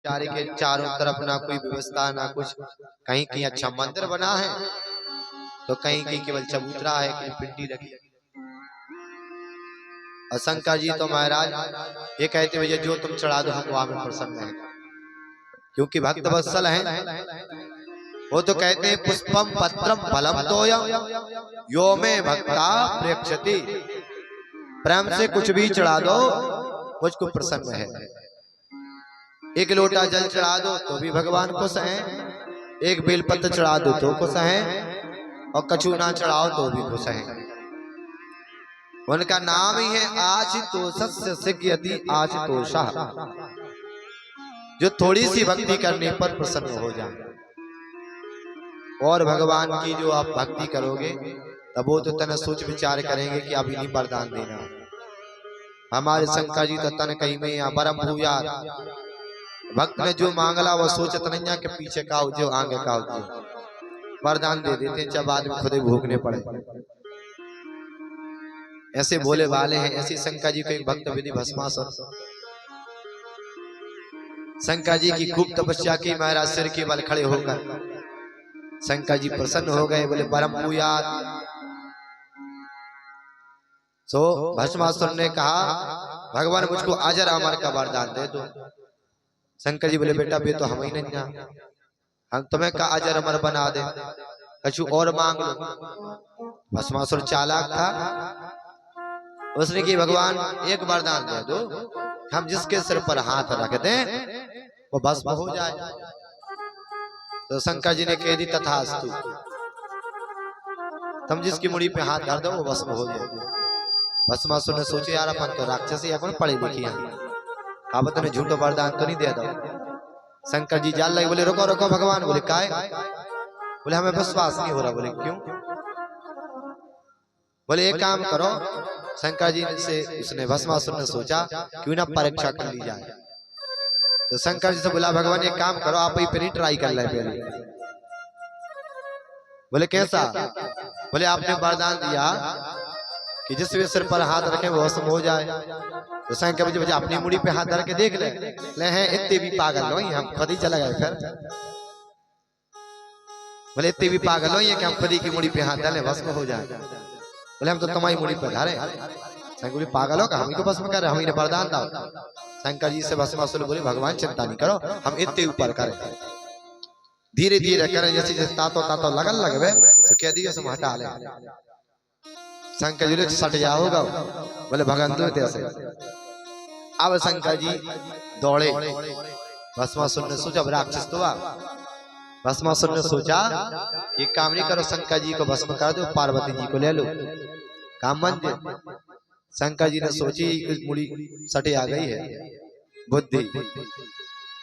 चारे के चारों तरफ ना कोई व्यवस्था ना कुछ, कहीं कहीं अच्छा मंदिर बना है तो कहीं कहीं केवल चबूतरा है, कहीं पिंडी रखी। और शंकर जी तो महाराज ये कहते भैया जो तुम चढ़ा दो हम वहां में प्रसन्न है, क्योंकि भक्त वत्सल हैं। वो तो कहते हैं पुष्पम पत्रम फलम तोयम यो में भक्ता प्रेक्षति, प्रेम से कुछ भी चढ़ा दो मुझको प्रसन्न है। एक लोटा जल चढ़ा दो तो भी भगवान खुश हैं, एक बेलपत्र चढ़ा दो तो खुश हैं, और कछु ना चढ़ाओ तो भी खुश हैं। उनका नाम ही है आशुतोषस्य सिद्ध्यति आशुतोषः, जो थोड़ी सी भक्ति करने पर प्रसन्न हो जाए। और भगवान की जो आप भक्ति करोगे तब वो तो तन सोच विचार करेंगे कि अभी नहीं वरदान देना। हमारे शंकर जी तो तन कहीं में यहाँ परम भूया, भक्त ने जो मांगला वो सोचत नहीं के पीछे का हो जो आगे का हो वरदान दे देते, जब बाद में खुद ही भूखने पड़े। ऐसे बोले वाले हैं। ऐसे शंकर जी को एक भक्त विधि भस्मासुर, शंकर जी की खूब तपस्या की, महाराज सिर के बल खड़े होकर शंकर जी प्रसन्न हो गए, बोले परम पूया। तो भस्मासुर ने कहा भगवान मुझको अजर अमर का वरदान दे दो। शंकर जी बोले बेटा बे तो हम ही नहीं, हम तुम्हें का अजर अमर बना दे, कछु और मांग लो। भस्मासुर चालाक था, उसने की भगवान एक वरदान दे दो, हम जिसके सिर पर हाथ रख दें वो भस्म हो जाए। तो शंकर जी ने कह दी तथास्तु, तुम जिसकी मुड़ी पे हाथ धर दो वो भस्म हो जाए। भस्मासुर ने सोचे यार अपन तो राक्षस ही अपन पढ़े लिखे हैं, अब तुमने झूठो वरदान तो नहीं दे दो। शंकर जी जान लगे, बोले रुको रुको भगवान। बोले काय? बोले हमें विश्वास नहीं हो रहा। बोले क्यों? बोले एक काम करो। शंकर जी से उसने भस्मासुर ने सोचा क्यों ना परीक्षा कर ली जाए। तो शंकर जी से बोला भगवान एक काम करो, आप ही पर ही ट्राई कर ले पहले। बोले कैसा? बोले आपने वरदान दिया कि जिस भी सिर पर हाथ रखे वो भस्म हो जाए। तो शंकर जी मुझे अपनी मुड़ी पे हाथ धर के देख ले हैं, इतने भी पागल हो हम खुद ही चला गए। फिर बोले इतने भी पागल हो कि हम खुद ही की मुड़ी पे हाथ डालें भस्म हो जाए। बोले हम तो तुम्हारी मुड़ी पे धारे। शंकर जी पागल हो का, हम ही को भस्म कर रहे, हम ही वरदान दो। शंकर जी से भस्मासुर बोले भगवान चिंता नहीं करो, हम इतने ऊपर करें, धीरे धीरे करें, जैसे जैसे तातो तातो लगन लगवे तो कह दिए से हटा ले। शंकर जी ने सट जाओगा। बोले भगवान दो ऐसे। अब शंकर जी दौड़े। भस्मासुर ने सोचा राक्षस तो आ। भस्मासुर ने सोचा ये काम नहीं करो, शंकर जी को भस्म कर दो, पार्वती जी को ले लो, काम बन जाए। शंकर जी ने सोची मुड़ी सटे आ गई है बुद्धि।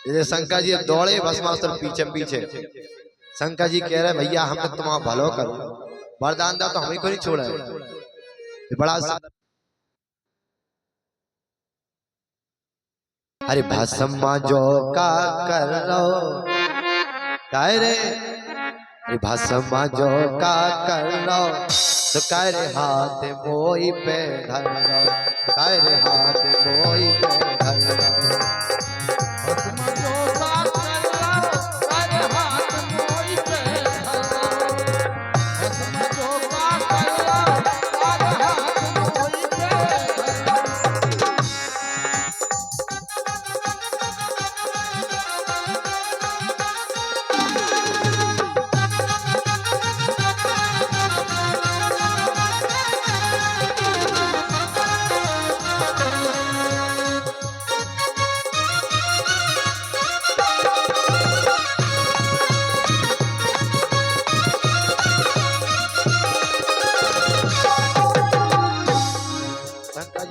जैसे शंकर जी दौड़े, भस्मासुर पीछे पीछे। शंकर जी कह रहे भैया हम तो तुम्हारा भलो करो, वरदान दा तो हमें को नहीं छोड़ा है। बड़ा अरे भस्म जो का कर लो काय रे, अरे भस्म जो का कर लो तो काय रे हाथ मोई पे धर लो, काय रे हाथ मोई पे धर लो।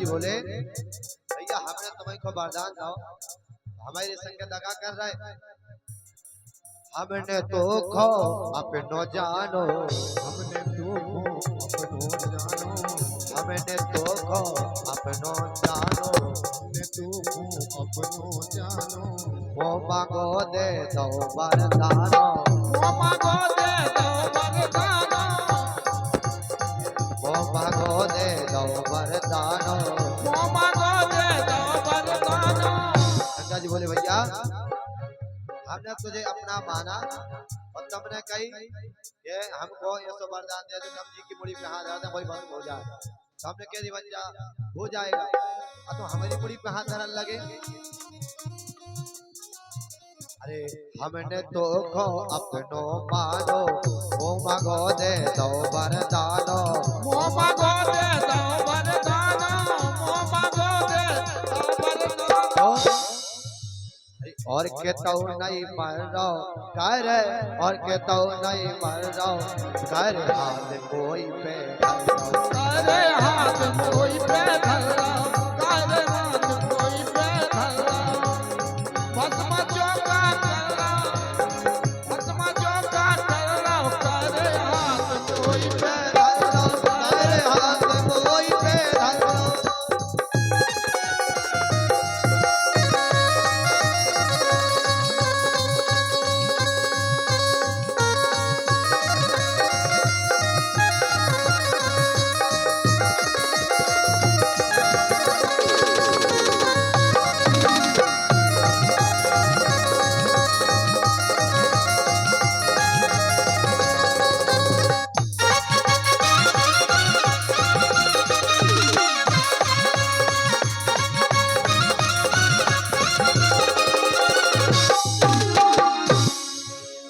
बोले भैया हमने तुम्हें को वरदान दो, हमारे संग दगा कर रहे, हमने तो खो अपनो जानो, हमने तो खो अपनो जानो, हमने तो खो अपनो जानो, हमने तो खो अपनो जानो। वो मांगो दे दो वरदानो, वो मांगो दे दो वरदानो, वो मांगो दे दो वरदानो, वो मांगो दे दो वरदानो। शंकर जी बोले भैया हमने तुझे अपना माना और तुमने कही ये हमको ये सो वरदान दे दे, हम जी की मुड़ी पे हाथ डालते वही बंद हो जाए। तो हमने कह दी बच्चा हो जाएगा, तो हमारी मुड़ी पे हाथ धरन लगे। अरे हमने तो खो अपनो मानो, ओ मांगो दे दो वरदानो, ओ मांगो दे दो वरदानो, ओ मांगो दे दो वरदानो। और के तो नहीं मर रहो कर, और के तो नहीं मर रहो कर, हाथ कोई पे करे हाथ कोई पे धरो, करे हाथ कोई पे धरो। भस्म जोगा करो, भस्म जोगा करो, करे हाथ कोई पे धरो, करे हाथ कोई पे धरो।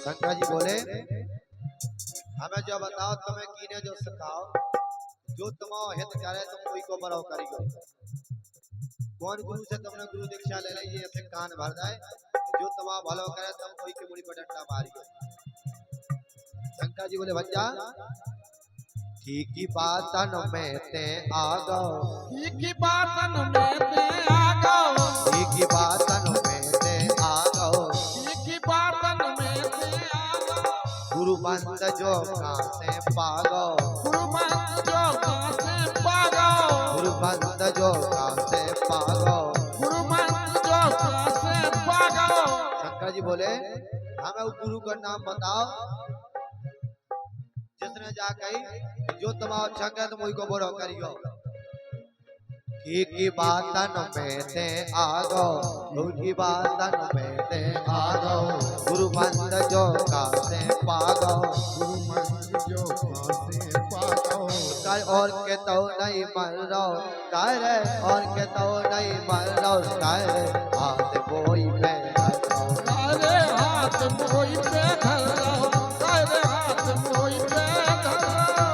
शंकर जी बोले हमें जो बताओ तुम्हें कीने जो सिखाओ, जो तुम्हारा हित करे तुम कोई को बरो करियो। कौन गुरु से तुमने गुरु दीक्षा ले ली ऐसे कान भर जाए, जो तुम्हारा भलो करे तुम कोई की मुड़ी पर डंडा मारियो। शंकर जी बोले बच्चा ठीक की बातन में ते आ गो, ठीक की बातन में ते आ गो, ठीक की बातन में ते आ गो, ठीक की बातन में ते आ गो। गुरु बंद जो कहाँ से पागो, गुरु बंद जो कहाँ से पागो, गुरु बंद जो कहाँ से पागो, गुरु बंद जो कहाँ से पागो। शंकर जी बोले हमें उस गुरु का नाम बताओ जिसने जा कही जो तुम्हारा अच्छा करे तुम वही को बोलो करियो। की बातन में ते आगो, उनकी बातन में ते आगो, गुरु बंद जो कहाँ से पागो, गुरु बंद जो कहाँ से पागो। कर और के तो नहीं मर रहो कर, और के तो नहीं मर रहो कर, हाथ कोई पे धरो, करे हाथ कोई पे धरो, करे हाथ कोई पे धरो।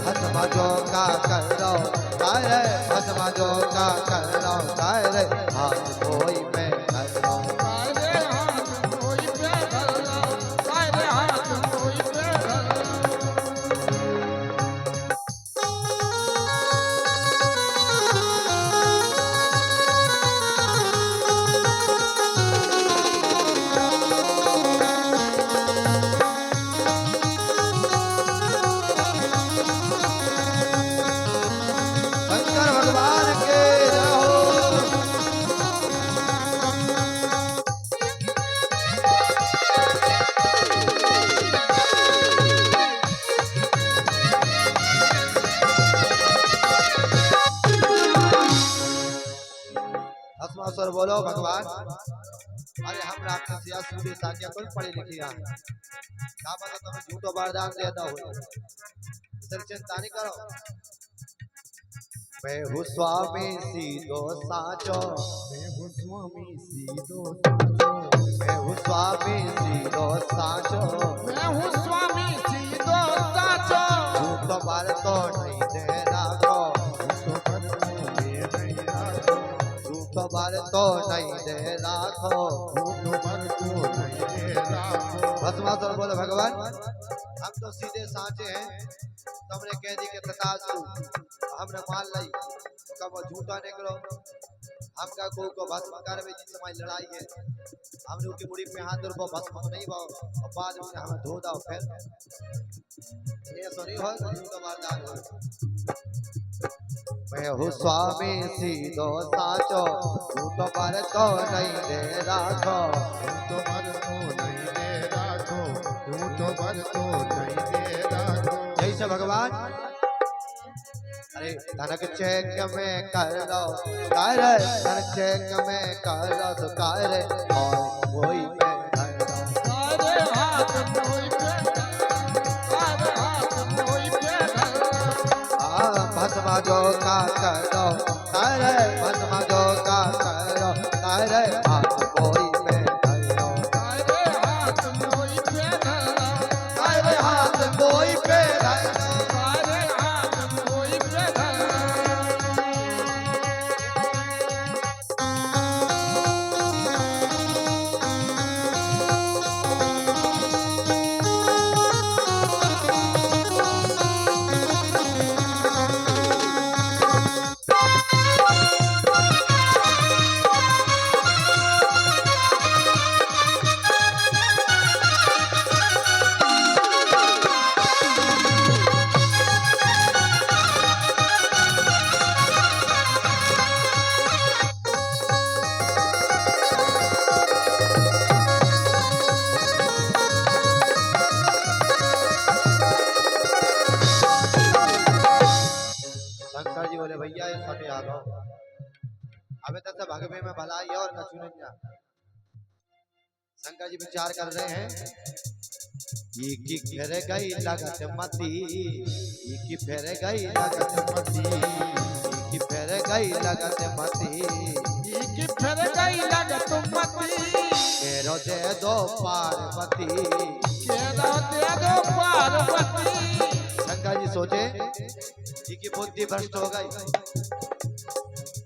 भस्म जो का करो कर, भस्म जो का करो कर, हाथ कोई पे धरो, करे हाथ कोई पे धरो, करे हाथ कोई पे धरो। शंकर भगवान के जय हो। भस्मासुर बोलो भगवान, अरे हम राक्षस या सूर्य साक्या कौन पढ़े लिखे यहाँ, क्या पता तुम्हें झूठो वरदान देता हो, इसे चिंता नहीं करो। मैं हूँ स्वामी सीधो साचो, मैं हूँ स्वामी सीधो साचो, मैं हूँ स्वामी सीधो साचो, मैं हूँ स्वामी सीधो साचो। झूठो बार तो नहीं दे राखो, झूठो पर तो ये नहीं राखो, झूठो बार तो नहीं दे राखो। झूठो पर तो नहीं दे राखो। भस्मासुर बोले भगवान हम तो सीधे साचे हैं, तुमने कह दी कि तथास्तु, हमने मान ली तो कब वो झूठा निकलो, हम का को भस्म कर में जिस समय लड़ाई है हमने उसकी मुड़ी पे हाथ धर भस्म नहीं भाव और बाद में हमें धो दो, फिर ये तो नहीं हो झूठा वरदान हो। मैं हूँ स्वामी सीधो साचो, झूठो पर तो नहीं दे राखो, झूठो पर तो नहीं दे राखो, झूठो पर तो नहीं दे राखो। जैसे भगवान अरे धनक चेक में कर लो कर, धनक चेक में कर लो तो कर, और वही पे धर भगवे में भलाई है और कछु नहीं जा। शंकर जी विचार कर रहे हैं, ये की फेर गई लगत मती, ये की फेर गई लगत मती, ये की फेर गई लगत मती, की फिर गई लगत मती, केरो दे दो पार्वती, केरो दे दो पार्वती। शंकर जी सोचे जी की बुद्धि भ्रष्ट हो गई,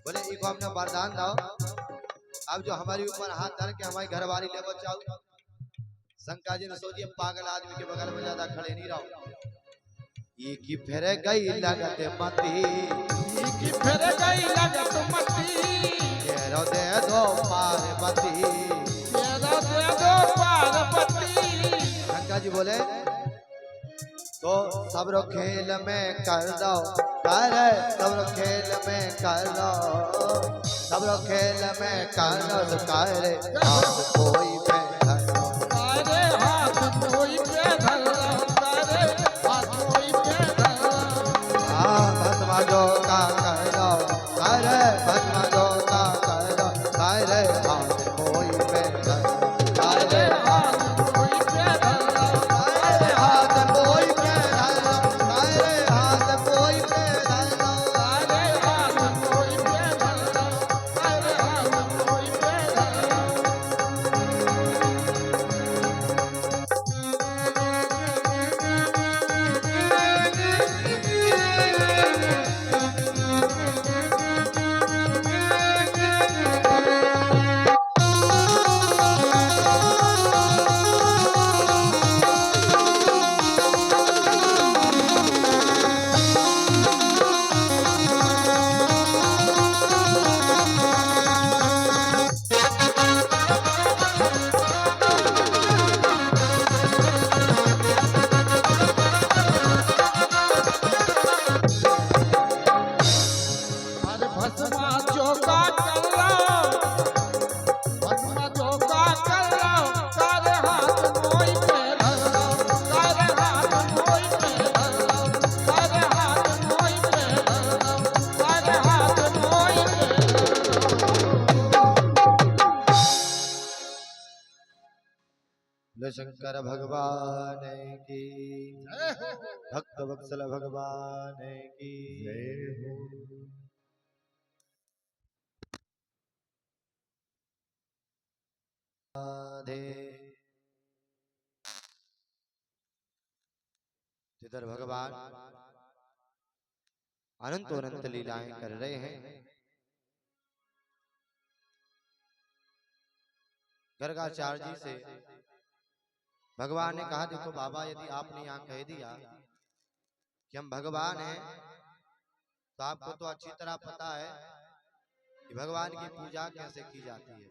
बोले इको हमने वरदान दो, अब जो हमारे ऊपर हाथ धर के हमारी घरवाली ले बचाओ। शंकर जी ने सोचिए पागल आदमी के बगल में ज्यादा खड़े नहीं रहो। ये की फिर गई लगत मती, ये की फिर गई लगत मती, केरो दे दो पार्वती, केरो दे दो पार्वती। शंकर जी बोले तो सबरो खेल में कर दो, कर सबरो खेल में कर दो, सबरो खेल में कर दो, कर हाथ कोई पे धर दो, तारे हाथ कोई पे धर लो, तारे हाथ कोई पे धर लो। भस्मा जो का कर दो, कर भस्मा जो का कर दो, कर हाथ कोई पे धर दो, तारे हाथ कोई पे धर लो, कर हाथ कोई पे धर दो, कर हाथ कोई पे धर दो। तारे हाथ कोई पे धर लो, तारे हाथ कोई पे धर लो। अरे भस्मा चौका कर लो, भस्मा चौका कर लो, तारे हाथ कोई पे धर लो, तारे हाथ कोई पे धर लो, तारे हाथ कोई पे धर लो, तारे हाथ कोई पे धर लो। बोले शंकर भगवान की, भक्त वत्सल भगवान की जय हो। राधे। जिधर भगवान अनंत अनंत लीलाएं कर रहे हैं, गर्गाचार्य जी से भगवान ने कहा देखो बाबा, यदि आपने यहाँ कह दिया कि हम भगवान हैं, तो आपको तो अच्छी तरह पता है कि भगवान की पूजा कैसे की जाती है,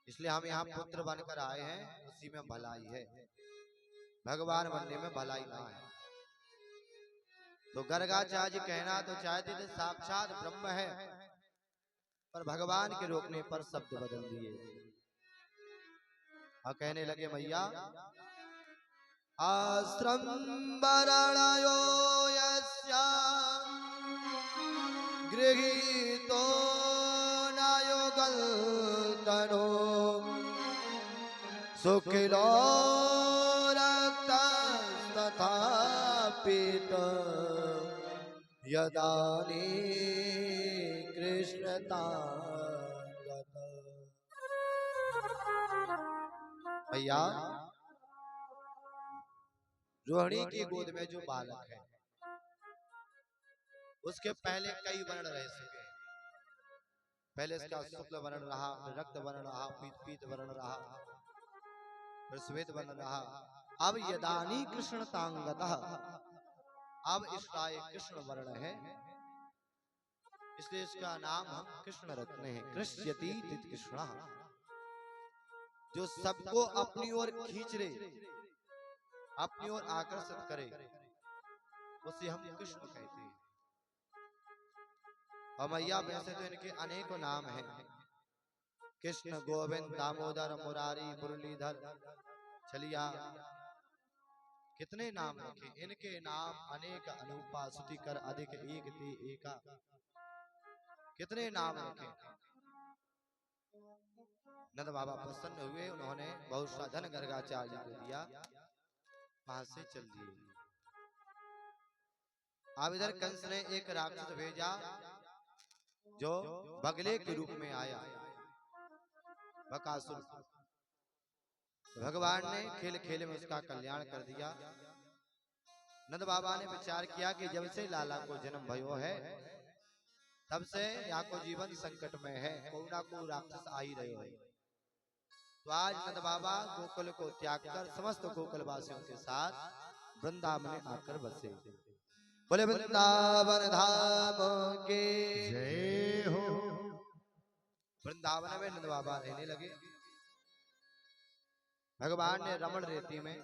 इसलिए हम यहाँ पुत्र बनकर आए हैं, उसी में भलाई है, भगवान बनने में भलाई ना है। तो गर्गाचार्य जी कहना तो चाहते थे साक्षात ब्रह्म है, पर भगवान के रोकने पर शब्द बदल दिए और कहने लगे मैया, आश्रम वरणयो यस्या गृहीतो न युगलतनो सुखिलो रक्तस्तथा पीतो यदानी कृष्णतांगत। भैया, रोहिणी की गोद में जो बालक है उसके पहले कई वर्ण रह चुके हैं। पहले इसका शुक्ल वर्ण रहा, फिर रक्त वर्ण रहा, फिर पीत वर्ण रहा, फिर श्वेत वर्ण रहा। अब यदानी कृष्णतांगतः, अब इसका एक कृष्ण वर्ण है, इसलिए इसका नाम हम कृष्ण रखते हैं। कृष्यति कृष्ण, जो सबको अपनी ओर खींच ले, अपनी ओर आकर्षित करे, उसे हम कृष्ण कहते हैं। और मैया वैसे तो इनके अनेकों नाम हैं, कृष्ण, गोविंद, दामोदर, मुरारी, मुरलीधर, छलिया, कितने नाम रखे। इनके नाम अनेक अनूपा, स्तुति कर अधिक एक ते एका। कितने नाम रखे। नंद बाबा प्रसन्न हुए, उन्होंने बहुत सा धन गर्गाचार्य को दिया, वहां से चल दिए। अब इधर कंस ने एक राक्षस भेजा जो बगले के रूप में आया, बकासुर। भगवान ने खेल खेल में उसका कल्याण कर दिया। नंद बाबा ने विचार किया कि जब से लाला को जन्म भयो है तब से यहाँ को जीवन संकट में है, कोई ना कोई राक्षस आ ही रहे हो। तो आज नंद बाबा गोकुल को त्याग कर समस्त गोकुल वासियों के साथ वृंदावन में आकर बसे। बोले वृंदावन धाम के जय हो। वृंदावन में नंद बाबा रहने लगे। भगवान ने रमण रेती में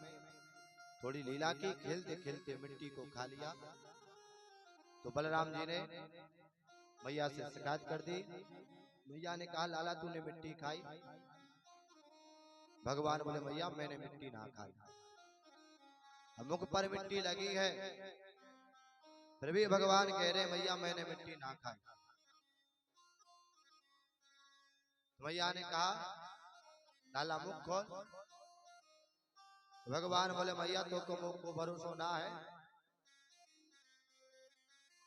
थोड़ी लीला की, खेलते खेलते मिट्टी को खा लिया। तो बलराम जी ने मैया से शिकायत कर दी। मैया ने कहा लाला तूने मिट्टी खाई। भगवान बोले मैया मैंने मिट्टी ना खाई, मुख पर मिट्टी लगी है, फिर भी भगवान कह रहे मैया मैंने मिट्टी ना खाई। मैया ने कहा लाला मुख खोल। भगवान बोले मैया तो को मुख को भरोसा ना है।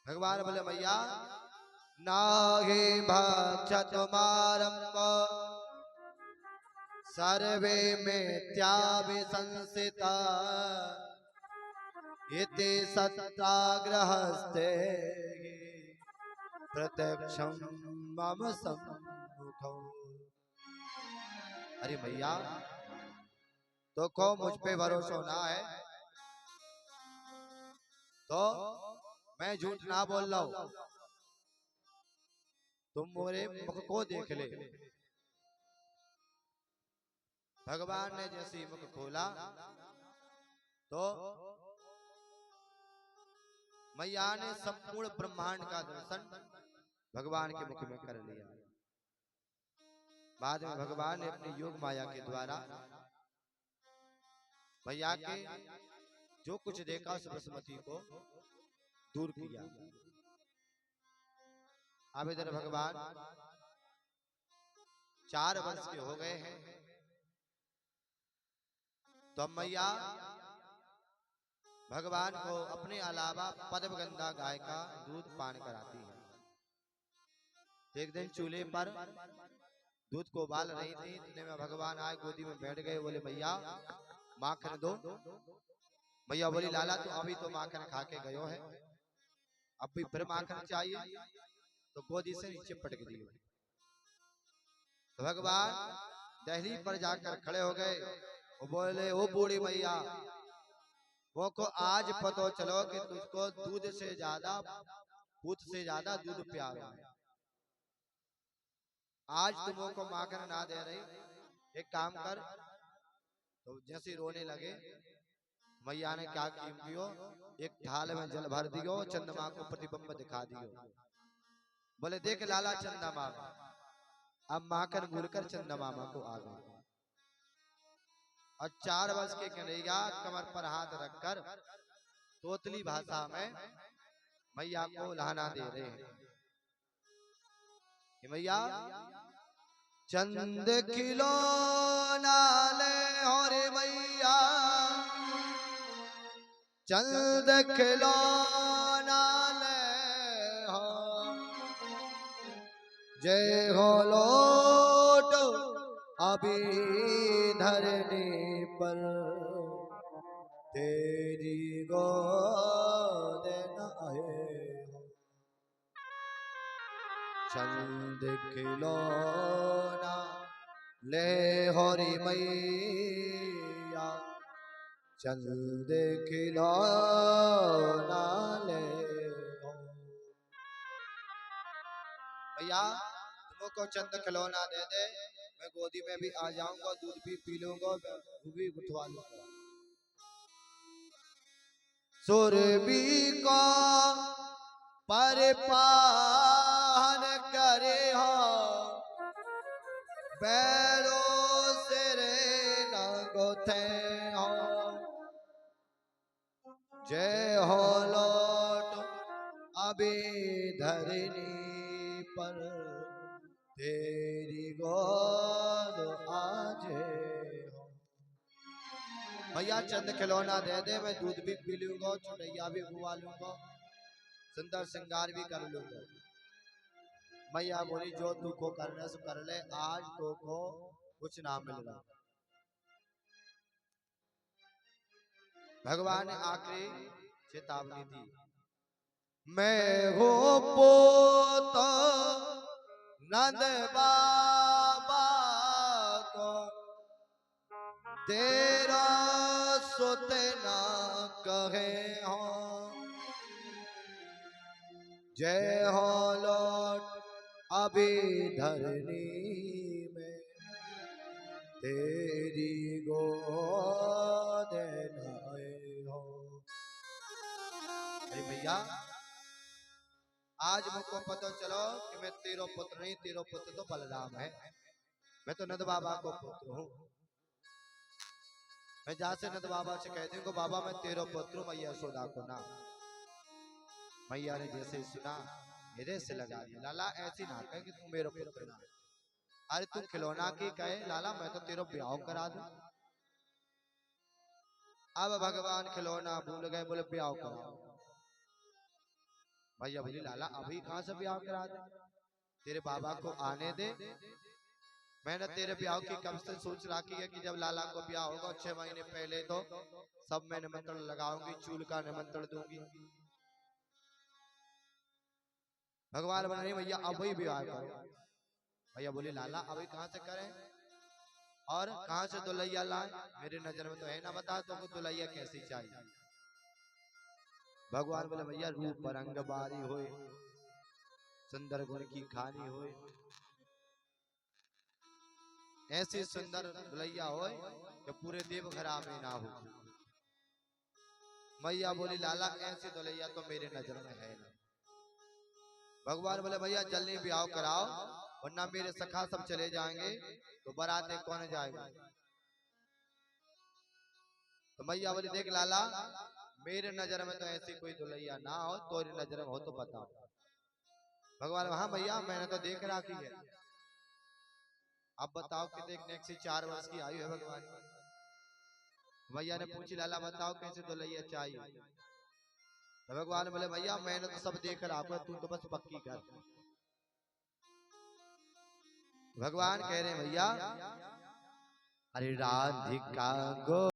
भगवान बोले मैया नाहि भक्षत मारंब सर्वे मिथ्याभिसंसिता इति सत्याग्रहस्ते प्रत्यक्षं मम सम्मुखम्। अरे भैया तो को मुझ पे भरोसा ना है तो मैं झूठ ना बोल रहा हूं, तुम मेरे मुख को देख ले। भगवान ने जैसे ही मुख खोला तो मैया ने संपूर्ण ब्रह्मांड का दर्शन भगवान के मुख में कर लिया। बाद में भगवान ने अपनी योग माया के द्वारा मैया के जो कुछ देखा उस बसुमती को दूर किया। अब इधर भगवान 4 वर्ष के हो गए हैं तो मैया भगवान को अपने अलावा पद्मगंधा गाय का दूध पान कराती है। एक दिन चूल्हे पर दूध को उबाल रही थी, इतने में भगवान आए, गोदी में बैठ गए। बोले भैया माखन दो। भैया बोली लाला तू अभी तो माखन खा के गयो है, अब भी फिर माखन चाहिए, तो गोदी से नीचे पटक दी। तो भगवान दहली पर जाकर खड़े हो गए। वो बोले ओ बूढ़ी मैया वो को आज पता चलो कि तुझको दूध से ज्यादा पूत से ज्यादा दूध प्यारा है। आज तुमों को माखन ना दे रही, एक काम कर। तो जैसे रोने लगे मैया ने क्या कियो, एक थाल में जल भर दियो, चंद्रमा को प्रतिबिंब दिखा दियो। बोले देख लाला चंद्रमा, अब माखन घूरकर चंद्रमा को आ गए। और 4 वर्ष के कन्हैया कमर पर हाथ रखकर तोतली भाषा में मैया को लहाना दे रहे हैं कि मैया चंद खिलौना ले और मैया चंद खिलौना ले हो, जय हो लोट अभी धरनी पर तेरी गोद न आए हो। चंद खिलौना ले होरी मैया चंद खिलौना ले हो। भैया तुमको चंद खिलौना दे दे, मैं गोदी में भी आ जाऊंगा, दूध भी पी लूंगा, वो भी गुठवा लूंगा। सुरभि को परिपान करे हो, बैलों से रे न गोथे हो, जय हो लोट अभी धरनी पर तेरी गोद आजे हो। भैया चंद खिलौना दे दे, मैं दूध भी पी लूंगा, चुनैया भी बुआ लूंगा, सुंदर श्रृंगार भी कर लूंगा। मैया बोली जो तू को करने से कर ले, आज तो को कुछ ना मिल रहा। भगवान ने आखिरी चेतावनी दी, मैं हो पोता नंद बाबा को, तेरा सुत ना कहे हो, जय हो लौट अभी धरनी में, तेरी गोद नाए हो। अरे भैया आज मुझको पता चलो कि मैं तेरो पुत्र नहीं, तेरो पुत्र तो बलराम है, मैं तो नंद बाबा को पुत्र हूँ। मैं जासे नंद बाबा से कह दूंगा बाबा मैं तेरो पुत्र हूँ, मैया यशोदा को ना। मैया ने जैसे सुना मेरे से लगा दिया, लाला ऐसी ना कहे कि तू मेरा पुत्र ना, अरे तू खिलौना की कहे लाला मैं तो तेरा ब्याह करा दूं। अब भगवान खिलौना भूल गए, बोले ब्याह कराओ। भैया बोली लाला अभी कहां से ब्याह करा दे, तेरे बाबा को आने दे, मैंने तेरे ब्याह की कब से सोच रखी है कि जब लाला को ब्याह होगा 6 महीने पहले तो सब मैं निमंत्रण लगाऊंगी, चूल का निमंत्रण दूंगी। भगवान बोले नहीं भैया अभी ब्याह करो। भैया बोले लाला अभी कहां से करें और कहां से दुल्हैया लाए, मेरी नजर में तो है ना, बता तुमको दुल्हैया कैसी चाहिए। भगवान बोले भैया रूप रंग बारी होए, सुंदर गुण की खानी होए, ऐसी सुंदर दुल्हैया होए कि पूरे देवघरा में ना हो। मैया बोली लाला ऐसी दुल्हैया तो मेरे नजर में है ना। भगवान बोले भैया जल्दी ब्याह कराओ वरना मेरे सखा सब चले जाएंगे तो बाराते कौन जाएगा। तो मैया बोली देख लाला मेरे नजर में तो ऐसी कोई दुल्हैया ना हो, तोरी नजर में हो तो बताओ। भगवान हाँ भैया मैंने तो देख रखी है, अब बताओ कि देखने से 4 वर्ष की आयु है भगवान की। भैया ने पूछी लाला बताओ कैसे दुल्हैया चाहिए। तो भगवान बोले भैया मैंने तो सब देख रखा, तू तो बस पक्की कर। भगवान कह रहे भैया अरे राधिका गो